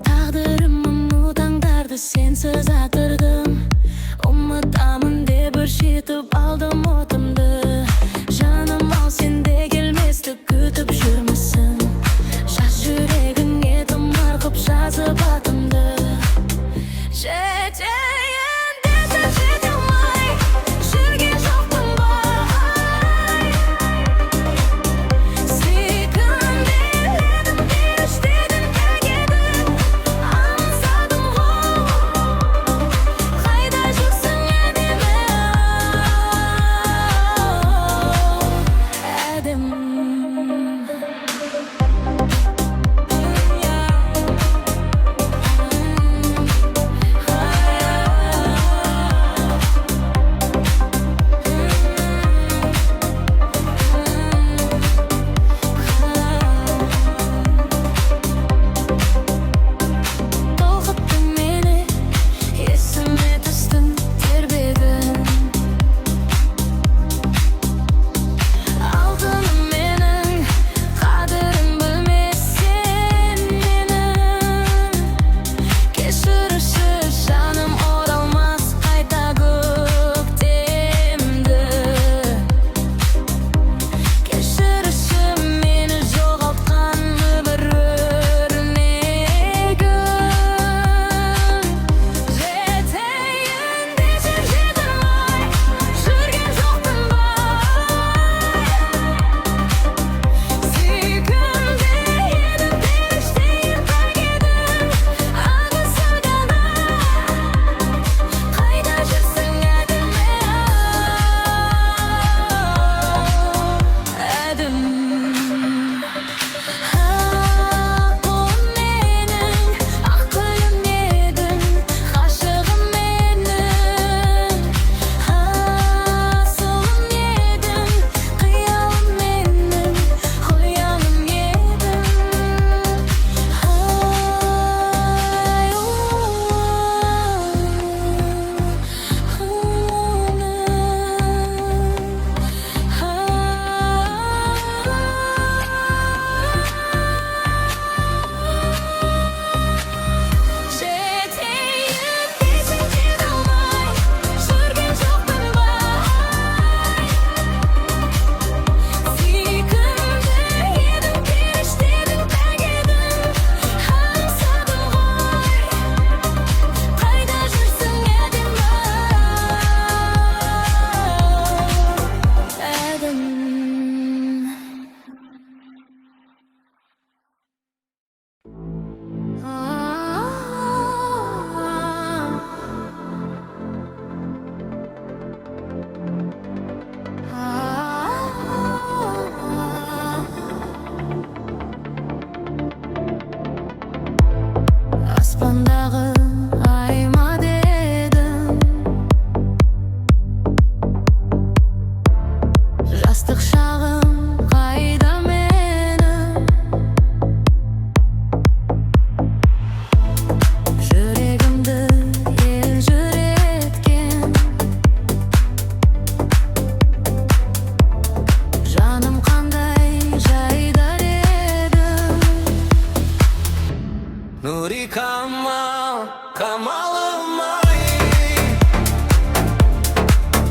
Taqdirimim bu tanglardi sensiz atirdim. Unutamın deb bir shitib aldim o'timni. Jonim al sende kelmasdi kutib yurmisin. Shas yuragimga tomar qilib shazib atimdi. Jetayim desam jetolmay, shurga jo'qdim boy. Sekunda edim berish dedim tagidim. Ansadim g'oy, qayda yursin adimi adim. To'xtatding meni, esimga tushding terbedin. Oltinim mening, qadrim bilmaysan meni. Kechirishib jonim o'rolmas qayta ko'ktemdi. Kechirishib meni yo'qotgan bir o'rnigim. Jetayim desam jetolmay, shurga jo'qdim boy. Sekunda edim berish dedim tagidim. Ansadim qayda yursin adimi adim. Qo'lim mening, aqlim eding, g'ashig'im mening. So'lim eding, qiyolim mening, xo'yalim eding. Jetayim desam jetolmay, shurga jo'qdim boy. Sekunda edim berish dedim tagidim. Ansadim g'oy, qayda yursin adimi adim. Osmondagi ayma dedim. Yostiq shag'im qayda mening. Yuragimda el-jur etgan. Jonim qanday jaydar edim. Nuri Kamal, Kamalım ay.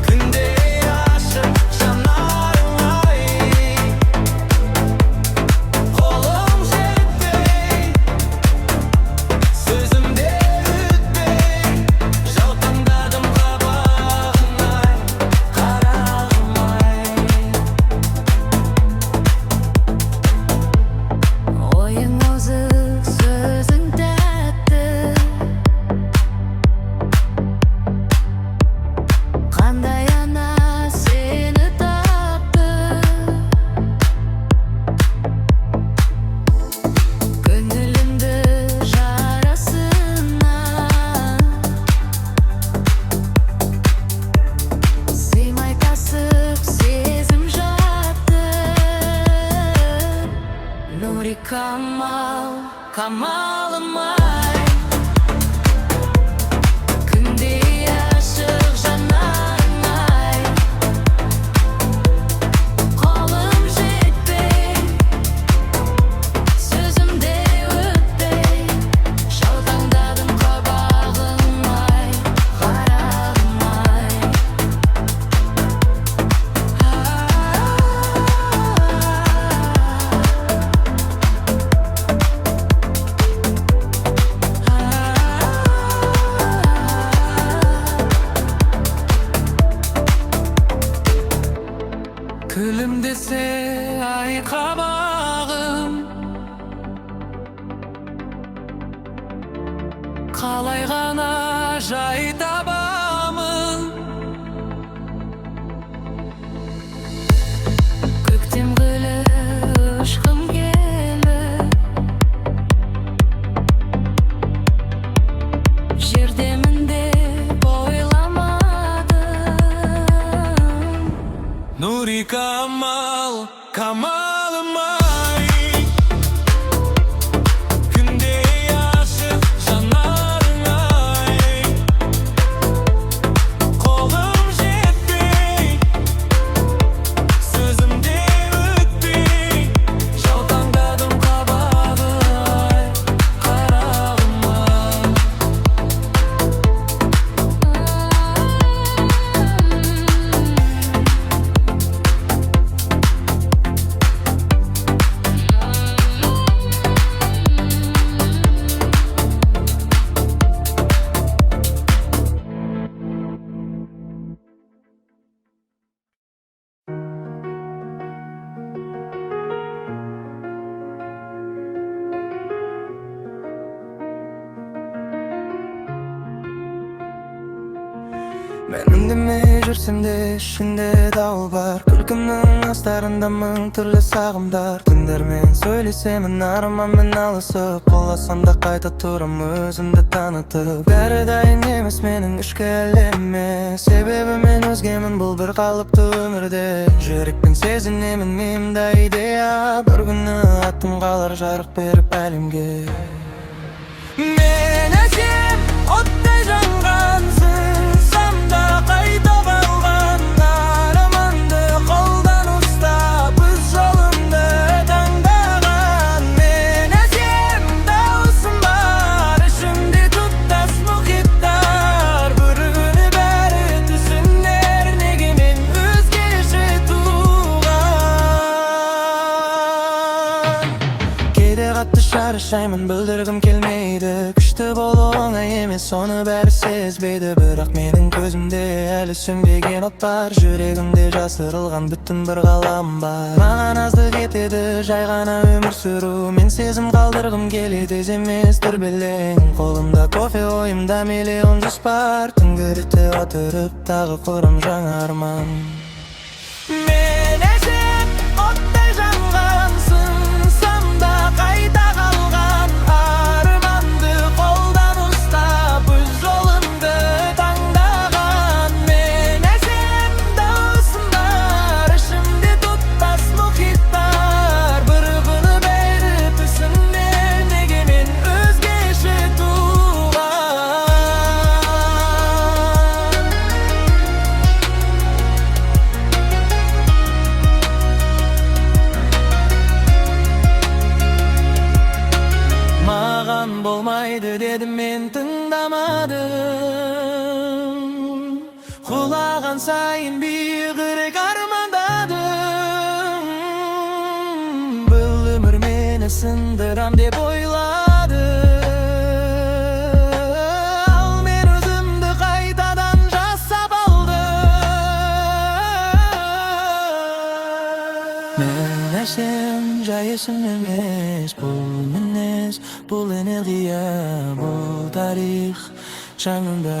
Günde aşık canlarım ay. Kolum jetmey, sözümde ütmey. Jalqındadım qabağın ay, qarağım ay. Oyun oziq, so'zing tatti. Qanday ana seni topdi. Ko'nglimda jarasinan siymay tasib sezim jotdi. Nuri Kamal, Kamalım ay. Günde aşık canlarım ay. Күлімдесе ай қабағым, қалай ғана жай табамын. Көктем гүлі ұшқым келіп, жердемін деп ойламадым. Нури Камал, Камалым ай, күндей ашық жанарың ай, қолым жетпей, сөзімде өтпей, жаутаңдадым қабағы ай, қарағым ай. Мен үндемей жүрсем де ішінде дауыл бар. Күлкімнің астарында мың түрлі сағымдар. Түндермен сөйлесемін арманмен алысып, қоласам да қайта тұрам өзімді танытып. Бәрі дайын емес менің ішкі әлеміме, себебі мен өзгемін бұл бір қалыпты өмірде. Жүрекпен сезінемін миымда идея, бір күні атым қалар жарық беріп әлемге. Мен әсем оттай жанғансың, самда қайта қалған арманды қолдан ұстап өз жолымды таңдаған. Мен әсем дауысым бар, ішімде тұтас мұхиттар. Бір күні бәрі түсінер неге мен өзгеше туған. Кейде қатты шаршаймын, білдіргім келмейді. Күшті болу оңай емес, соны бәрі сезбейді. Бірақ менің көзімде әлі сөнбеген от бар, жүрегімде жасырылған бүтін бір ғалам бар. Маған аздық етеді жай ғана өмір сүру, мен сезім қалдырғым келеді емес дүрбелең. Қолымда кофе, ойымда миллион жоспар, түнгі ретте отырып тағы құрам жаңа арман. Мен әсем оттай жанғансың, самда қайта қалған арманды қолдан ұстап өз жолымды таңдаған. Мен әсем дауысым бар, ішімде тұтас мұхиттар. Бір күні бәрі түсінер неге мен өзгеше туған. Маған болмайды дедім, мен тыңдамадым. Құлаған сайын биігірек армандадым. Бұл өмір мені сындырам деп ойладым. Ал мен өзімді қайтадан жасап алдым. Мен әсем жай есім емес, бұл мінез, бұл энергия, бұл тарих жанымда.